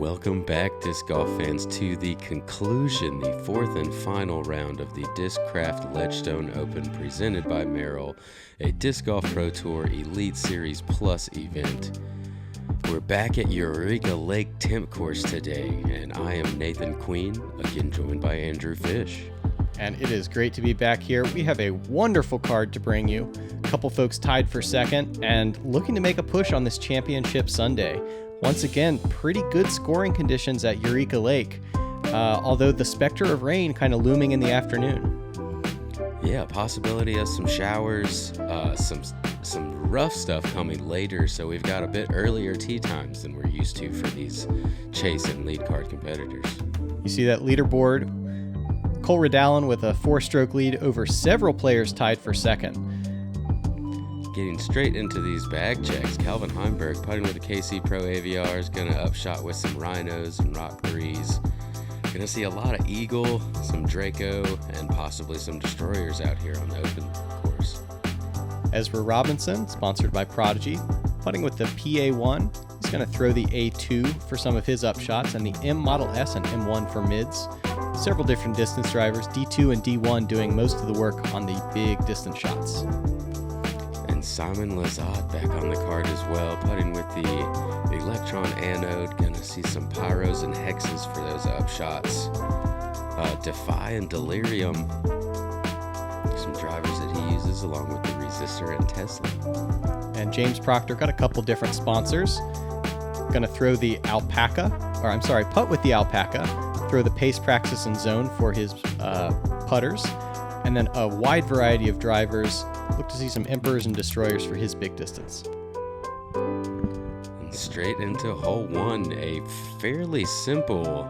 Welcome back, disc golf fans, to the conclusion, the fourth and final round of the Discraft Ledgestone Open presented by Merrill, a Disc Golf Pro Tour Elite Series Plus event. We're back at Eureka Lake Temp course today, and I am Nathan Queen, again joined by Andrew Fish. And it is great to be back here. We have a wonderful card to bring you. A couple folks tied for second and looking to make a push on this championship Sunday. Once again, pretty good scoring conditions at Eureka Lake, although the specter of rain kind of looming in the afternoon. Yeah, possibility of some showers, some rough stuff coming later, so we've got a bit earlier tee times than we're used to for these chase and lead card competitors. You see that leaderboard, Cole Redallen with a 4-stroke lead over several players tied for second. Getting straight into these bag checks, Calvin Heimburg putting with the KC Pro AVR is going to upshot with some Rhinos and Rock 3s. Going to see a lot of Eagle, some Draco, and possibly some Destroyers out here on the open course. Ezra Robinson, sponsored by Prodigy, putting with the PA1. He's going to throw the A2 for some of his upshots and the M Model S and M1 for mids. Several different distance drivers, D2 and D1 doing most of the work on the big distance shots. And Simon Lizotte back on the card as well, putting with the Electron Anode. Going to see some Pyros and Hexes for those upshots. Defy and Delirium, some drivers that he uses along with the Resistor and Tesla. And James Proctor got a couple different sponsors. Going to throw the putt with the Alpaca, throw the Pace Praxis and Zone for his putters, and then a wide variety of drivers. Look to see some Emperors and Destroyers for his big distance. And straight into hole one, a fairly simple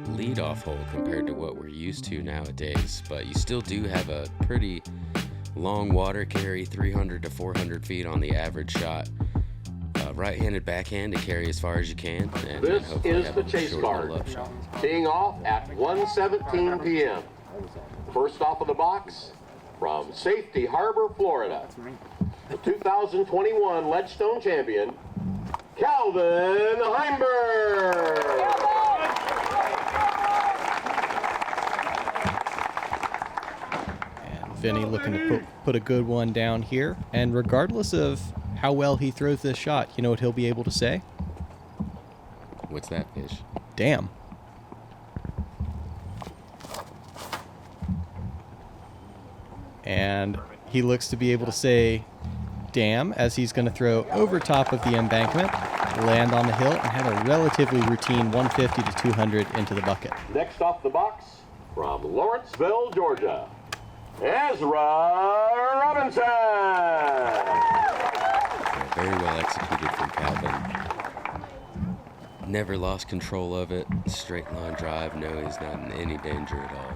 leadoff hole compared to what we're used to nowadays, but you still do have a pretty long water carry, 300 to 400 feet on the average shot. Right-handed backhand to carry as far as you can. And this is the chase card, teeing off at 1:17 p.m. First off of the box, from Safety Harbor, Florida, the 2021 Ledgestone champion, Calvin Heimburg. And Vinny looking to put a good one down here. And regardless of how well he throws this shot, you know what he'll be able to say? What's that, Fish? Damn. And he looks to be able to say damn as he's going to throw over top of the embankment, land on the hill, and have a relatively routine 150 to 200 into the bucket. Next off the box, from Lawrenceville, Georgia, Ezra Robinson. Very well executed from Calvin. Never lost control of it. Straight line drive. No, he's not in any danger at all.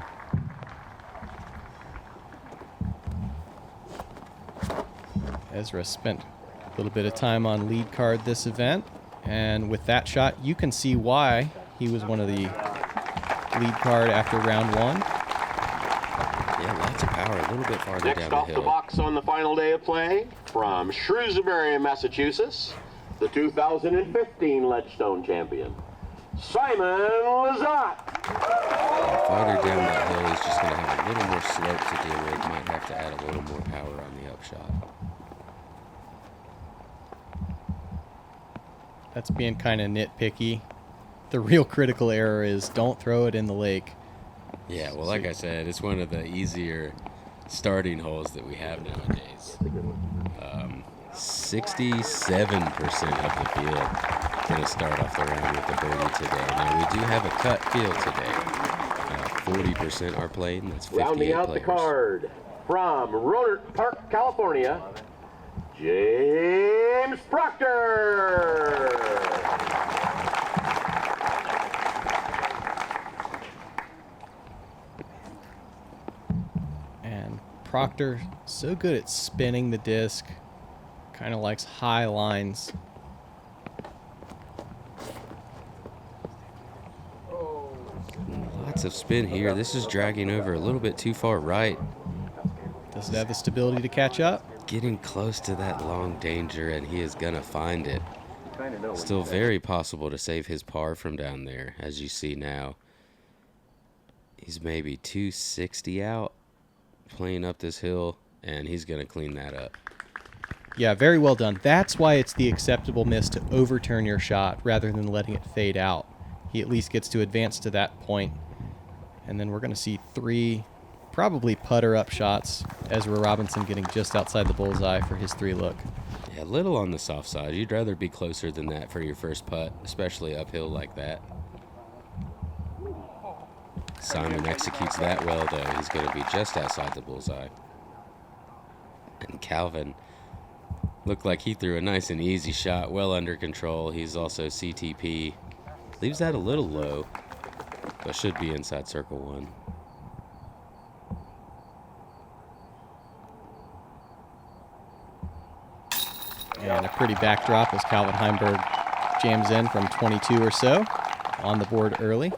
Ezra spent a little bit of time on lead card this event, and with that shot, you can see why he was one of the lead card after round one. Yeah, lots of power, a little bit farther Next down the off hill. the box on the final day of play, from Shrewsbury, Massachusetts, the 2015 Ledgestone champion, Simon Lizotte. Farther down that hill, he's just going to have a little more slope to deal with. Might have to add a little more power on the upshot. That's being kind of nitpicky. The real critical error is don't throw it in the lake. Yeah, well, like I said, it's one of the easier starting holes that we have nowadays. 67% of the field going to start off the round with the birdie today. Now, we do have a cut field today. 40% are playing. That's 58 Rounding out players. the card, from Rohnert Park, California, James Proctor. And Proctor, so good at spinning the disc, kind of likes high lines. Lots of spin here. This is dragging over a little bit too far right. Does it have the stability to catch up? Getting close to that long danger, and he is going to find it. Still very possible to save his par from down there, as you see now. He's maybe 260 out playing up this hill, and he's going to clean that up. Yeah, very well done. That's why it's the acceptable miss to overturn your shot rather than letting it fade out. He at least gets to advance to that point. And then we're going to see 3 probably putter-up shots. Ezra Robinson getting just outside the bullseye for his 3-look. Yeah, a little on the soft side. You'd rather be closer than that for your first putt, especially uphill like that. Simon executes that well, though. He's going to be just outside the bullseye. And Calvin looked like he threw a nice and easy shot, well under control. He's also CTP. Leaves that a little low, but should be inside circle 1. And a pretty backdrop as Calvin Heimburg jams in from 22 or so on the board early.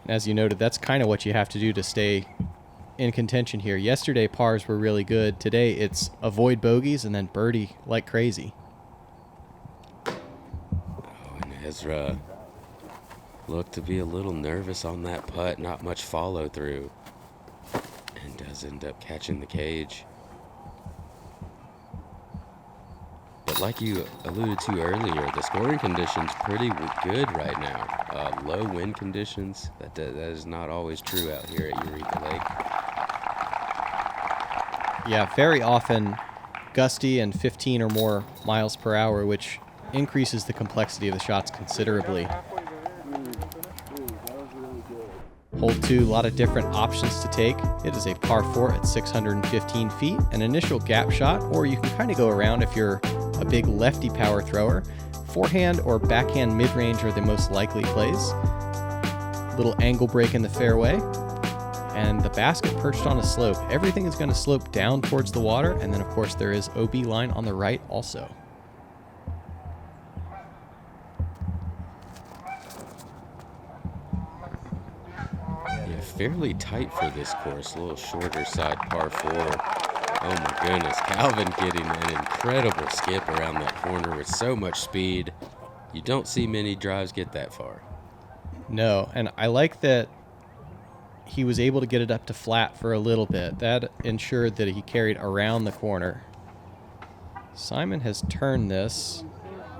And as you noted, that's kind of what you have to do to stay in contention here. Yesterday, pars were really good. Today, it's avoid bogeys and then birdie like crazy. Oh, and Ezra looked to be a little nervous on that putt. Not much follow through. And does end up catching the cage. But like you alluded to earlier, the scoring conditions pretty good right now. Low wind conditions. That is not always true out here at Eureka Lake. Yeah, very often gusty and 15 or more miles per hour, which increases the complexity of the shots considerably. Hole 2, a lot of different options to take. It is a par 4 at 615 feet, an initial gap shot, or you can kind of go around if you're a big lefty power thrower. Forehand or backhand mid-range are the most likely plays. Little angle break in the fairway, and the basket perched on a slope. Everything is going to slope down towards the water, and then of course there is OB line on the right also. Yeah, fairly tight for this course. A little shorter side par 4. Oh my goodness, Calvin getting an incredible skip around that corner with so much speed. You don't see many drives get that far. No, and I like that he was able to get it up to flat for a little bit. That ensured that he carried around the corner. Simon has turned this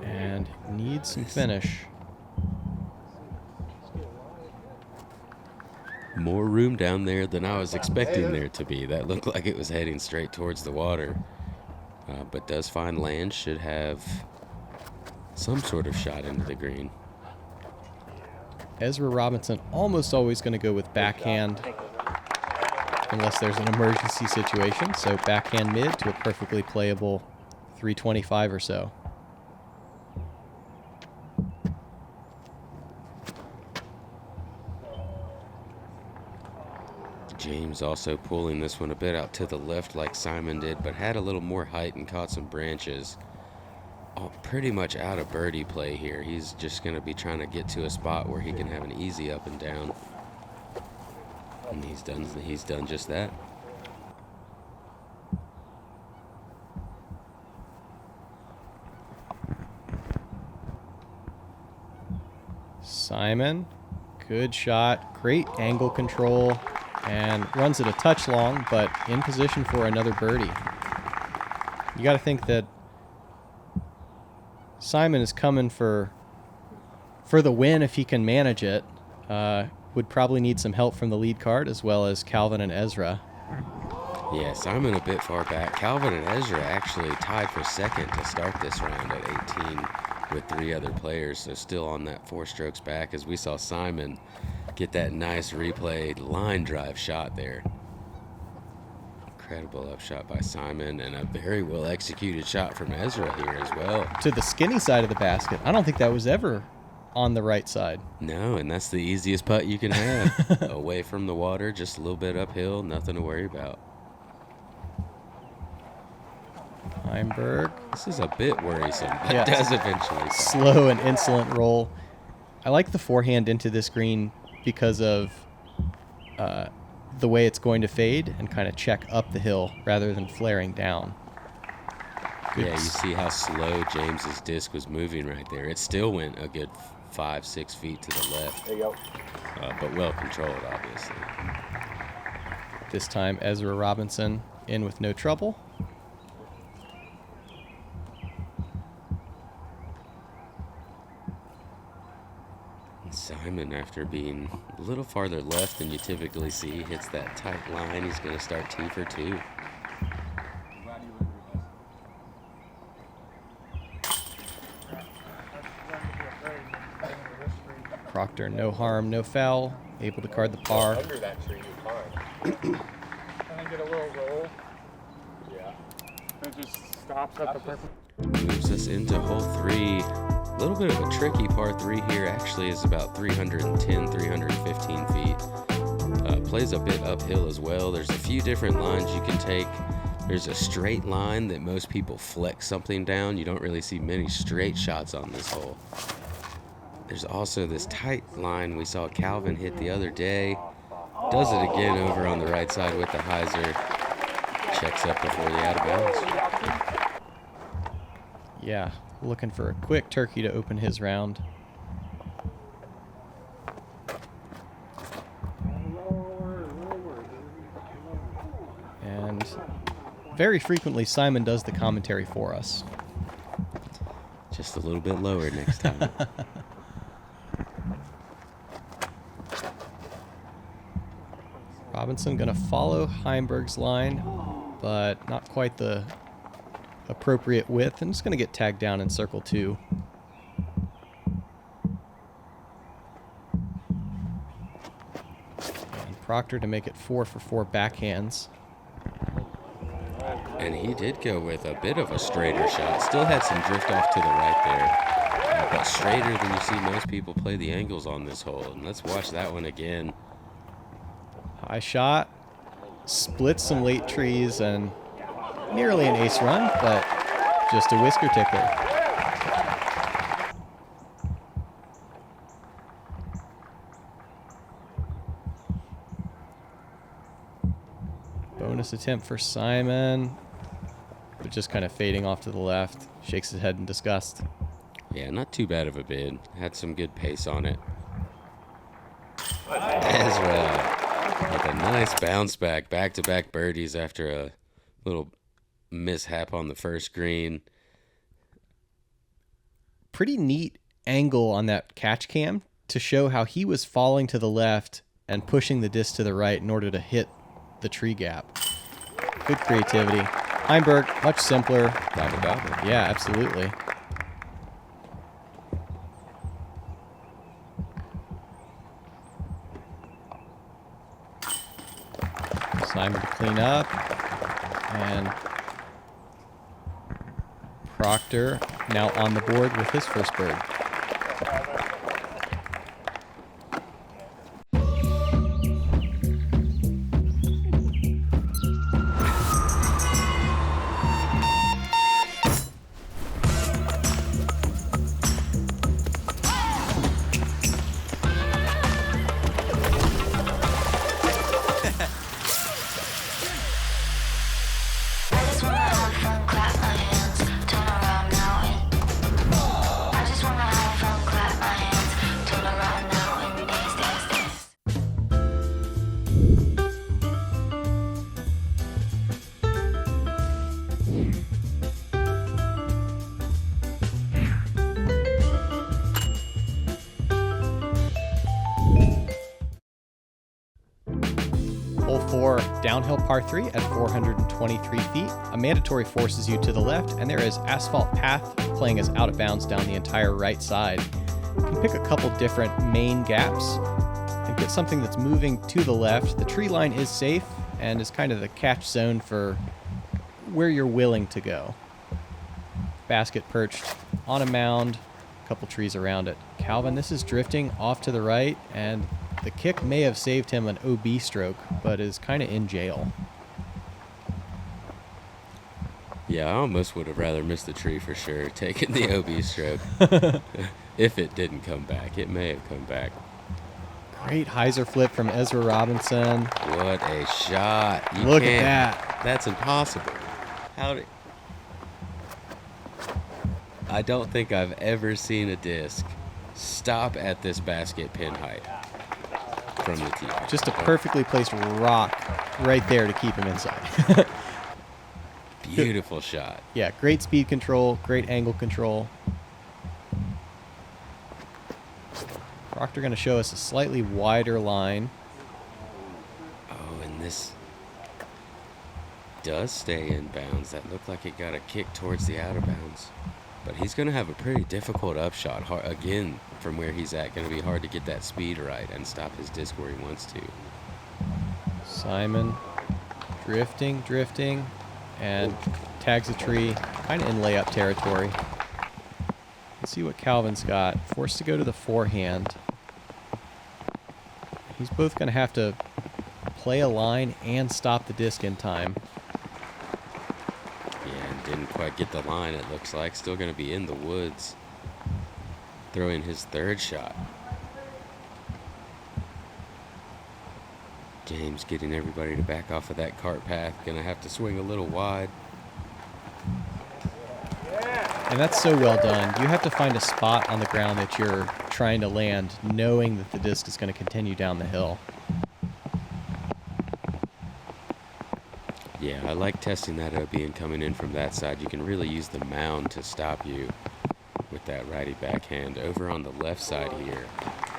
and needs some finish. More room down there than I was expecting there to be. That looked like it was heading straight towards the water. But does find land, should have some sort of shot into the green. Ezra Robinson almost always going to go with backhand unless there's an emergency situation. So backhand mid to a perfectly playable 325 or so. James also pulling this one a bit out to the left like Simon did, but had a little more height and caught some branches. Oh, pretty much out of birdie play here. He's just going to be trying to get to a spot where he can have an easy up and down. And he's done just that. Simon, good shot, great angle control, and runs it a touch long, but in position for another birdie. You got to think that Simon is coming for the win if he can manage it. Would probably need some help from the lead card as well as Calvin and Ezra. Yeah, Simon a bit far back. Calvin and Ezra actually tied for second to start this round at 18 with 3 other players, so still on that 4 strokes back as we saw Simon get that nice replayed line drive shot there. Incredible upshot by Simon and a very well executed shot from Ezra here as well. To the skinny side of the basket. I don't think that was ever on the right side. No, and that's the easiest putt you can have. Away from the water, just a little bit uphill, nothing to worry about. Heimburg. This is a bit worrisome, but Yeah. it does eventually. Slow and insolent roll. I like the forehand into this green because of the way it's going to fade and kind of check up the hill rather than flaring down. Yeah, you see how slow James's disc was moving right there. It still went a good 5-6 feet to the left. There you go. But well controlled, obviously. This time, Ezra Robinson in with no trouble. Simon, after being a little farther left than you typically see, hits that tight line. He's going to start 2 for 2. Proctor, no harm, no foul. Able to card the par. Under that tree, you're fine. And then get a little roll. Yeah. It just stops at the perfect. Moves us into hole 3. A little bit of a tricky par 3 here. Actually is about 310, 315 feet. Plays a bit uphill as well. There's a few different lines you can take. There's a straight line that most people flex something down. You don't really see many straight shots on this hole. There's also this tight line we saw Calvin hit the other day. Does it again over on the right side with the hyzer. Checks up before the out of bounds. Yeah, looking for a quick turkey to open his round. And very frequently, Simon does the commentary for us. Just a little bit lower next time. Robinson going to follow Heimburg's line, but not quite the appropriate width, and just going to get tagged down in circle 2. And Proctor to make it 4 for 4 backhands. And he did go with a bit of a straighter shot. Still had some drift off to the right there. But straighter than you see most people play the angles on this hole. And let's watch that one again. High shot, splits some late trees, and nearly an ace run, but just a whisker tickler. Bonus attempt for Simon, but just kind of fading off to the left. Shakes his head in disgust. Yeah, not too bad of a bid. Had some good pace on it. Ezra with a nice bounce back-to-back birdies after a little mishap on the first green. Pretty neat angle on that catch cam to show how he was falling to the left and pushing the disc to the right in order to hit the tree gap. Good creativity. Heimburg, much simpler. Gobble. Yeah, absolutely. Simon to clean up. And Proctor now on the board with his first bird. Hole 4, downhill par 3 at 423 feet. A mandatory forces you to the left, and there is asphalt path playing us out of bounds down the entire right side. You can pick a couple different main gaps and get something that's moving to the left. The tree line is safe and is kind of the catch zone for where you're willing to go. Basket perched on a mound, a couple trees around it. Calvin, this is drifting off to the right, and the kick may have saved him an OB stroke, but is kind of in jail. Yeah, I almost would have rather missed the tree for sure, taking the OB stroke. If it didn't come back. It may have come back. Great hyzer flip from Ezra Robinson. What a shot. Look at that. That's impossible. I don't think I've ever seen a disc stop at this basket pin height from the tee. Just a perfectly placed rock right there to keep him inside. Beautiful shot. Yeah, great speed control, great angle control. Proctor going to show us a slightly wider line. Oh, and this does stay in bounds. That looked like it got a kick towards the out of bounds. But he's going to have a pretty difficult upshot. Again, from where he's at, going to be hard to get that speed right and stop his disc where he wants to. Simon drifting, and tags a tree, kind of in layup territory. Let's see what Calvin's got. Forced to go to the forehand. He's both going to have to play a line and stop the disc in time. Yeah, and didn't quite get the line, it looks like. Still going to be in the woods. Throwing his third shot. James getting everybody to back off of that cart path. Going to have to swing a little wide. And that's so well done. You have to find a spot on the ground that you're trying to land, knowing that the disc is going to continue down the hill. Yeah, I like testing that OB and coming in from that side. You can really use the mound to stop you with that righty backhand. Over on the left side here,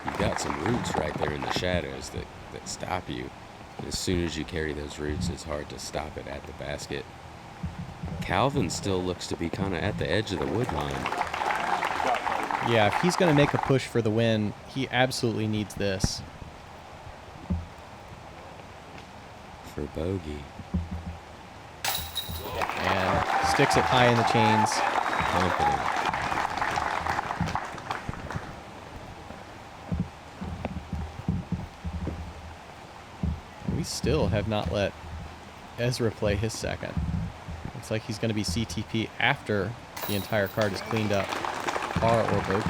you've got some roots right there in the shadows that stop you. And as soon as you carry those roots, it's hard to stop it at the basket. Calvin still looks to be kind of at the edge of the wood line. Yeah, if he's going to make a push for the win, he absolutely needs this. For bogey. And sticks it high in the chains. Confident. We still have not let Ezra play his second. Looks like he's going to be CTP after the entire card is cleaned up. Par or bogey.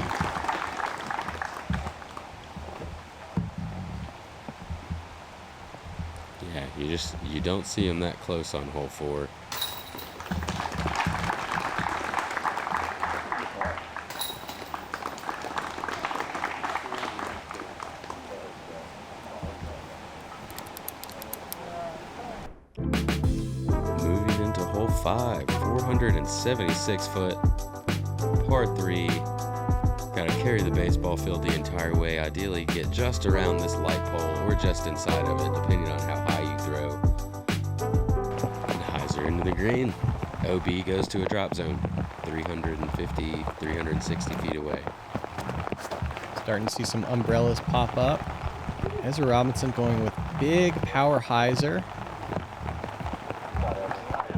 Yeah, you don't see him that close on hole 4. Moving into hole 5, 476 foot, par 3. Got to carry the baseball field the entire way. Ideally, get just around this light pole or just inside of it, depending on how high you throw. And hyzer into the green. OB goes to a drop zone, 350, 360 feet away. Starting to see some umbrellas pop up. Ezra Robinson going with big power hyzer.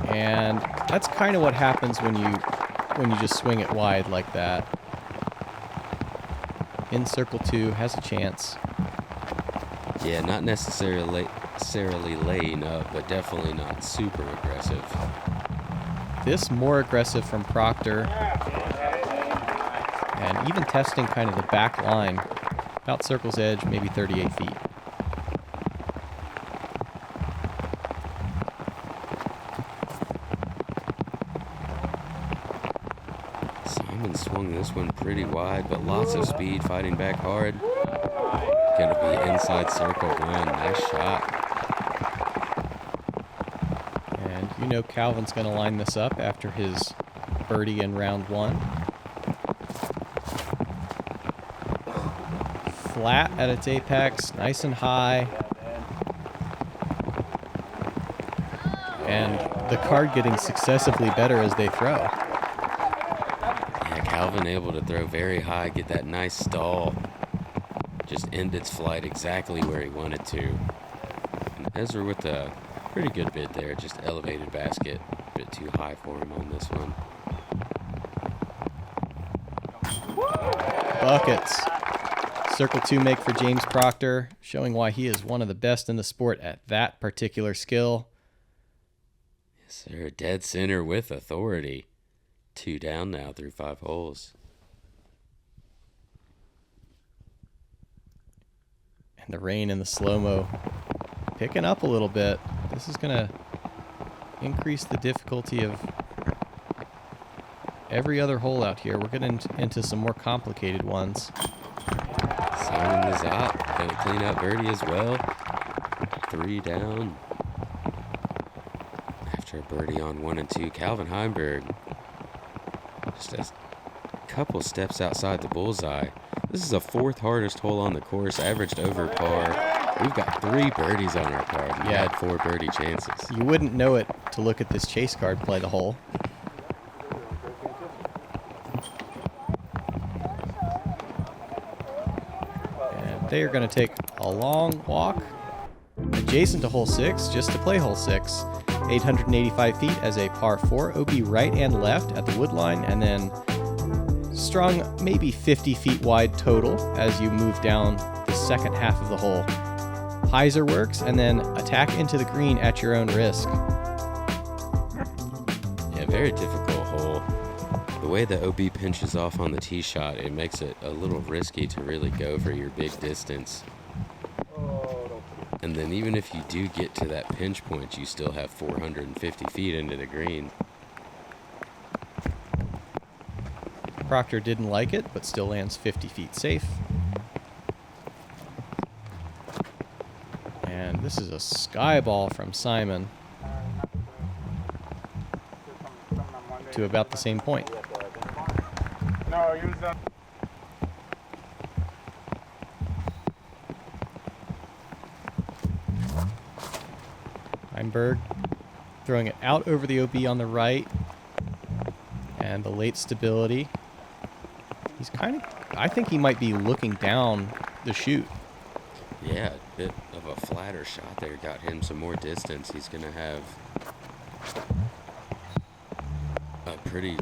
And that's kind of what happens when you just swing it wide like that. In circle 2, has a chance. Yeah, not necessarily laying up, but definitely not super aggressive. This more aggressive from Proctor. And even testing kind of the back line. About circle's edge, maybe 38 feet. Simon swung this one pretty wide, but lots of speed, fighting back hard. Gonna be inside circle 1. Nice shot. And you know Calvin's going to line this up after his birdie in round 1. Flat at its apex, nice and high. And the card getting successively better as they throw. Yeah, Calvin able to throw very high, get that nice stall. Just end its flight exactly where he wanted to. And Ezra with a pretty good bid there, just elevated basket. A bit too high for him on this one. Buckets. Circle 2 make for James Proctor, showing why he is one of the best in the sport at that particular skill. Yes, sir. Dead center with authority. 2 down now through 5 holes. And the rain and the slow-mo picking up a little bit. This is going to increase the difficulty of every other hole out here. We're getting into some more complicated ones. Simon Lizotte going to clean up birdie as well. 3 down. After a birdie on 1 and 2, Calvin Heimburg just a couple steps outside the bullseye. This is the 4th hardest hole on the course, averaged over par. We've got 3 birdies on our card. We had 4 birdie chances. You wouldn't know it to look at this chase card play the hole. And they are going to take a long walk adjacent to hole 6 just to play hole 6. 885 feet as a par 4, OB right and left at the wood line, and then strung maybe 50 feet wide total as you move down the second half of the hole. Hyzer works, and then attack into the green at your own risk. Yeah, very difficult hole. The way the OB pinches off on the tee shot, it makes it a little risky to really go for your big distance. And then even if you do get to that pinch point, you still have 450 feet into the green. Proctor didn't like it, but still lands 50 feet safe. And this is a sky ball from Simon to about the same point. No, use that. Heimburg throwing it out over the OB on the right, and the late stability. He's I think he might be looking down the chute. Yeah, a bit of a flatter shot there got him some more distance. He's going to have a pretty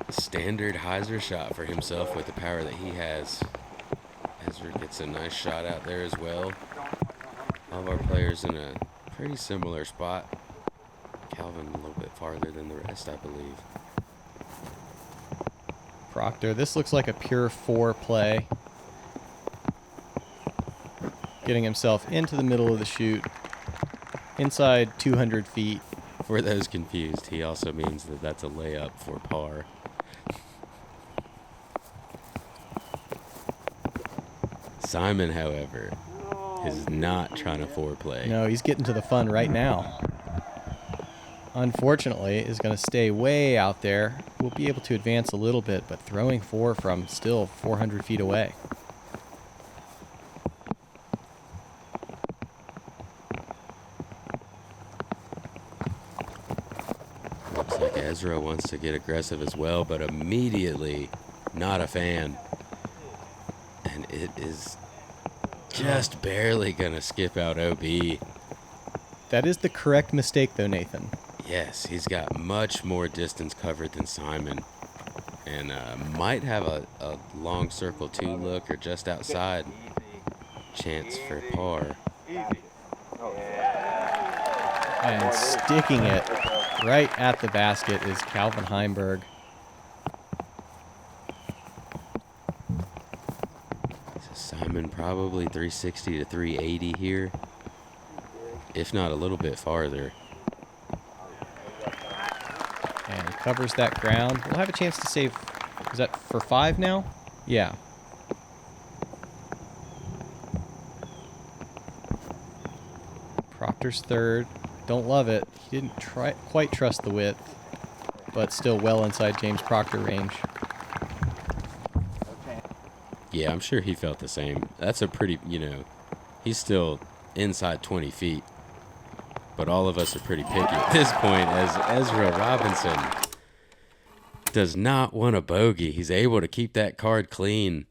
standard hyzer shot for himself with the power that he has. Ezra gets a nice shot out there as well. All of our players in a pretty similar spot. Calvin a little bit farther than the rest, I believe. Proctor, this looks like a pure 4 play. Getting himself into the middle of the chute, inside 200 feet. For those confused, he also means that that's a layup for par. Simon, however, is not trying to foreplay. No, he's getting to the fun right now. Unfortunately, is going to stay way out there. We'll be able to advance a little bit, but throwing 4 from still 400 feet away. Looks like Ezra wants to get aggressive as well, but immediately not a fan. And it is just barely going to skip out OB. That is the correct mistake, though, Nathan. Yes, he's got much more distance covered than Simon. And might have a long circle 2 look or just outside chance for par. And sticking it right at the basket is Calvin Heimburg. So Simon probably 360 to 380 here, if not a little bit farther. And he covers that ground. We'll have a chance to save. Is that for 5 now? Yeah. Proctor's 3rd. Don't love it. He didn't quite trust the width, but still well inside James Proctor range. Yeah, I'm sure he felt the same. That's a pretty, he's still inside 20 feet. But all of us are pretty picky at this point, as Ezra Robinson does not want a bogey. He's able to keep that card clean.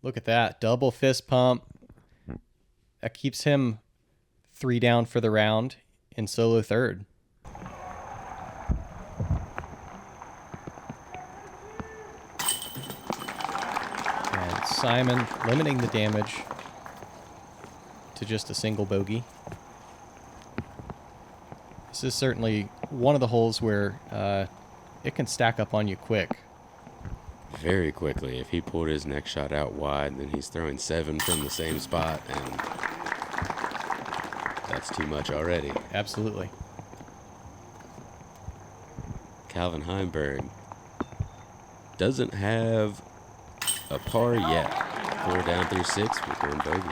Look at that. Double fist pump. That keeps him 3 down for the round in solo 3rd. And Simon limiting the damage to just a single bogey. This is certainly one of the holes where it can stack up on you quick. Very quickly. If he pulled his next shot out wide, then he's throwing 7 from the same spot, and that's too much already. Absolutely. Calvin Heimburg doesn't have a par yet. 4 down through 6 with one bogey.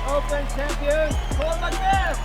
Open champion, hold like this.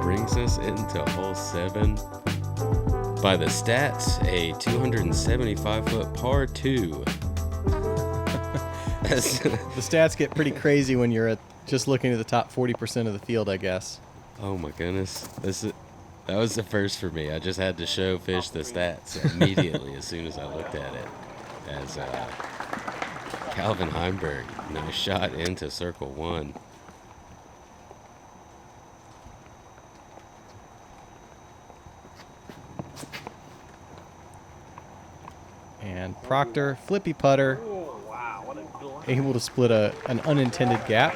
Brings us into hole 7. By the stats, a 275-foot par 2. The stats get pretty crazy when you're just looking at the top 40% of the field, I guess. Oh my goodness. That was the first for me. I just had to show Fish the stats immediately as soon as I looked at it. As Calvin Heimburg, nice shot into circle 1. And Proctor, flippy putter, able to split an unintended gap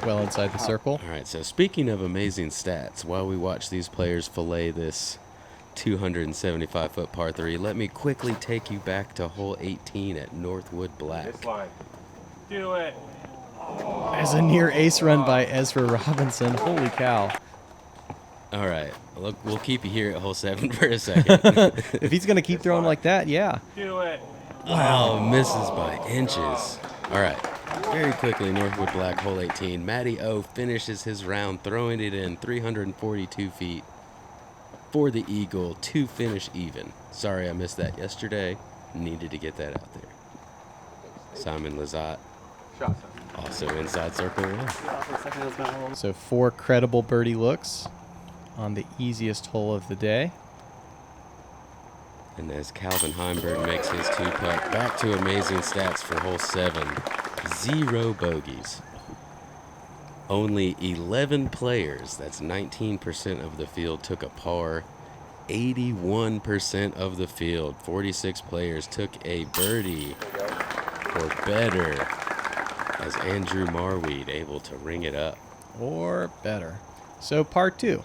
well inside the circle. All right, so speaking of amazing stats, while we watch these players fillet this 275-foot par 3, let me quickly take you back to hole 18 at Northwood Black. This line. Do it. As a near ace run by Ezra Robinson. Holy cow. All right, look, we'll keep you here at hole 7 for a second. If he's going to keep throwing like that, yeah. Do it. Wow, misses by inches. All right, very quickly, Northwood Black, hole 18. Matty O finishes his round, throwing it in 342 feet for the eagle to finish even. Sorry I missed that yesterday. Needed to get that out there. Simon Lizotte, also inside circle 1. So 4 credible birdie looks on the easiest hole of the day. And as Calvin Heimburg makes his 2-putt, back to amazing stats for hole 7. 0 bogeys. Only 11 players, that's 19% of the field, took a par. 81% of the field, 46 players, took a birdie or better, as Andrew Marweed able to ring it up. Or better. So par 2.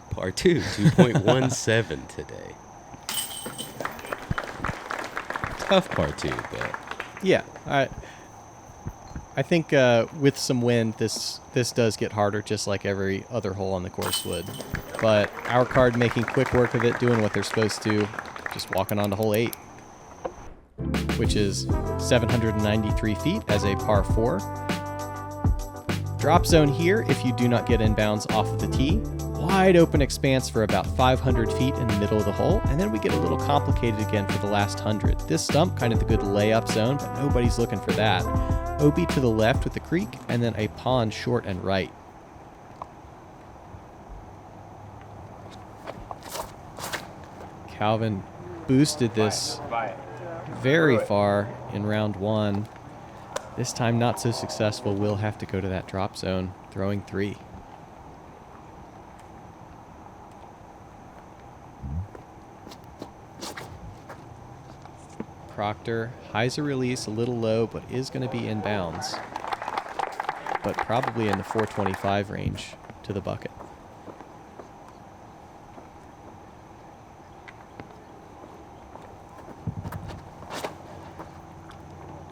Par 2, 2.17 today. Tough par 2, but Yeah, I think with some wind, this does get harder, just like every other hole on the course would. But our card making quick work of it, doing what they're supposed to, just walking on to hole 8, which is 793 feet as a par 4. Drop zone here if you do not get inbounds off of the tee. Wide open expanse for about 500 feet in the middle of the hole, and then we get a little complicated again for the last 100. This stump, kind of the good layup zone, but nobody's looking for that. OB to the left with the creek, and then a pond short and right. Calvin boosted this very far in round 1. This time not so successful. Will have to go to that drop zone, throwing 3. Proctor, hyzer release a little low, but is going to be in bounds. But probably in the 425 range to the bucket.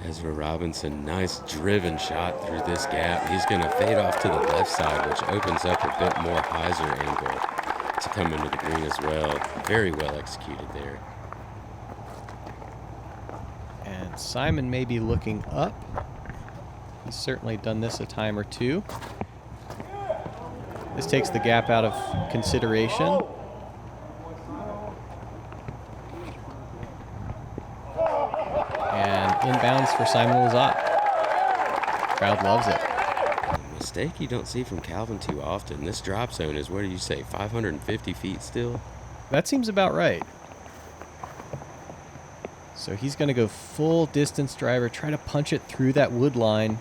Ezra Robinson, nice driven shot through this gap. He's going to fade off to the left side, which opens up a bit more hyzer angle to come into the green as well. Very well executed there. And Simon may be looking up. He's certainly done this a time or two. This takes the gap out of consideration. And inbounds for Simon Lizotte. Crowd loves it. mistake you don't see from Calvin too often. This drop zone is, what do you say, 550 feet still? That seems about right. So he's going to go full distance driver, try to punch it through that wood line.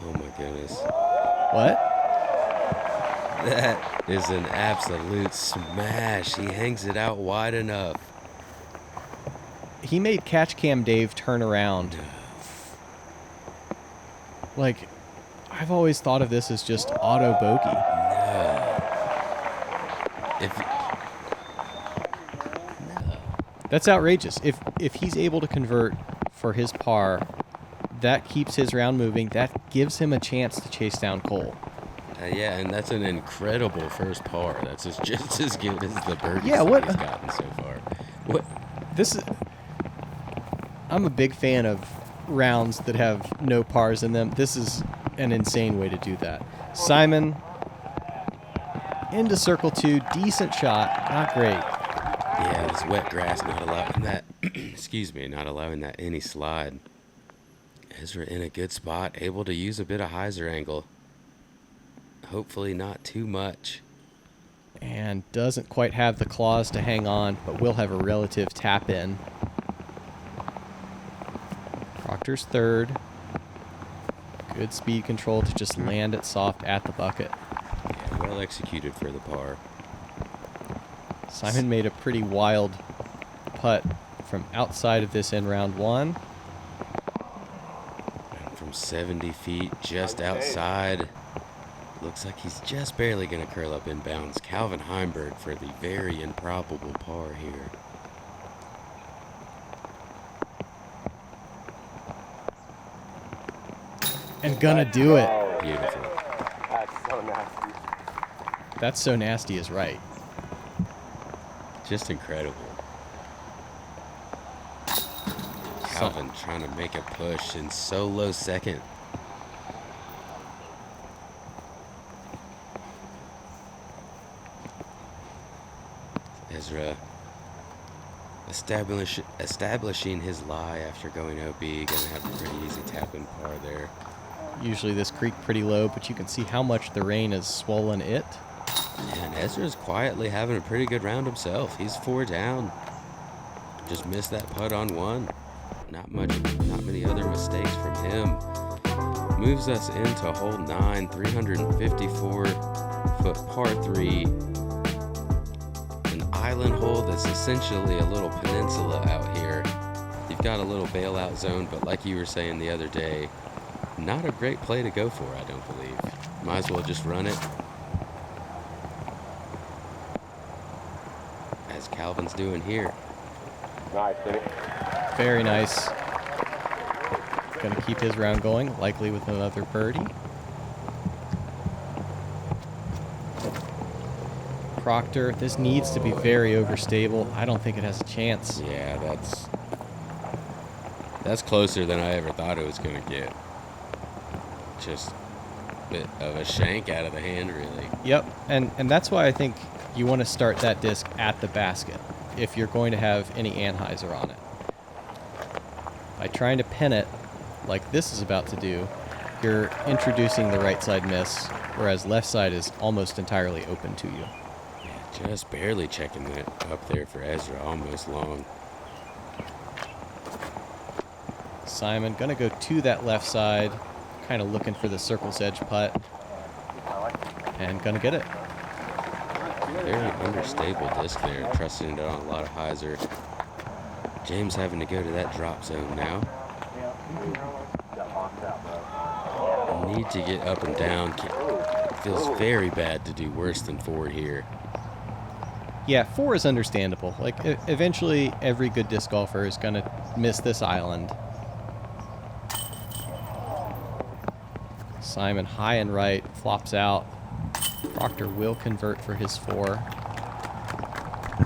Oh my goodness. What? That is an absolute smash. He hangs it out wide enough. He made Catch Cam Dave turn around. Like, I've always thought of this as just auto bogey. No. That's outrageous. If he's able to convert for his par, that keeps his round moving. That gives him a chance to chase down Cole. Yeah, and that's an incredible first par. That's just as good as the birdies Yeah, that he's gotten so far. What? This is... I'm a big fan of rounds that have no pars in them. This is an insane way to do that. Simon into circle 2, decent shot, not great. Yeah, this wet grass not allowing that. Excuse me, not allowing that any slide. Ezra in a good spot, able to use a bit of hyzer angle. Hopefully not too much. And doesn't quite have the claws to hang on, but will have a relative tap in. Proctor's third. Good speed control to just land it soft at the bucket. Yeah, well executed for the par. Simon made a pretty wild putt from outside of this in round 1. And from 70 feet, just outside. Looks like he's just barely going to curl up inbounds. Calvin Heimburg for the very improbable par here. And gonna do it. Beautiful. That's so nasty. That's so nasty is right. Just incredible. Calvin trying to make a push in solo second. Ezra establishing his lie after going OB. Gonna have a pretty easy tap-in par there. Usually this creek pretty low, but you can see how much the rain has swollen it. And Ezra's quietly having a pretty good round himself. He's 4 down. Just missed that putt on 1. Not many other mistakes from him. Moves us into hole 9, 354-foot par 3. An island hole that's essentially a little peninsula out here. You've got a little bailout zone, but like you were saying the other day, not a great play to go for, I don't believe. Might as well just run it. As Calvin's doing here. Nice, Vinny. Very nice. Gonna keep his round going, likely with another birdie. Proctor, this needs to be very overstable. I don't think it has a chance. Yeah, that's closer than I ever thought it was going to get. Just a bit of a shank out of the hand, really. Yep, and that's why I think you want to start that disc at the basket if you're going to have any anhyzer on it. By trying to pin it, like this is about to do, you're introducing the right side miss, whereas left side is almost entirely open to you. Yeah, just barely checking that up there for Ezra, almost long. Simon gonna go to that left side, kind of looking for the circle's edge putt, and gonna get it. Very understable disc there, trusting it on a lot of hyzer. James having to go to that drop zone now. Need to get up and down. Feels very bad to do worse than 4 here. Yeah, 4 is understandable. Like, eventually, every good disc golfer is gonna miss this island. Simon high and right, flops out. Proctor will convert for his 4,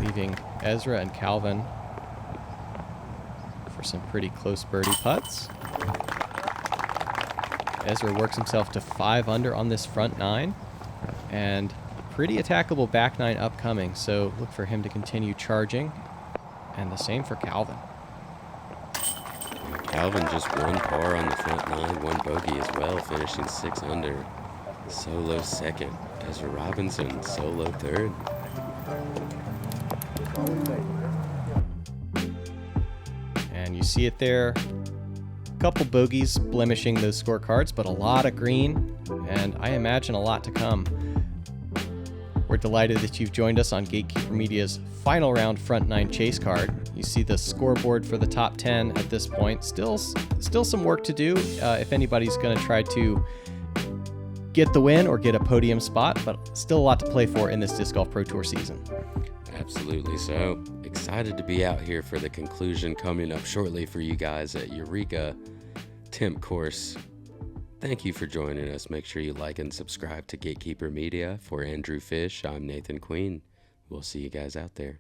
leaving Ezra and Calvin for some pretty close birdie putts. Ezra works himself to 5 under on this front 9, and pretty attackable back 9 upcoming, so look for him to continue charging, and the same for Calvin. Calvin just one par on the front nine, one bogey as well, finishing 6 under. Solo second. Ezra Robinson solo third. And you see it there. A couple bogeys blemishing those scorecards, but a lot of green, and I imagine a lot to come. We're delighted that you've joined us on Gatekeeper Media's final round front nine chase card. You see the scoreboard for the top 10 at this point. Still some work to do if anybody's going to try to get the win or get a podium spot, but still a lot to play for in this Disc Golf Pro Tour season. Absolutely so. Excited to be out here for the conclusion coming up shortly for you guys at Eureka Temp course. Thank you for joining us. Make sure you like and subscribe to Gatekeeper Media. For Andrew Fish, I'm Nathan Queen. We'll see you guys out there.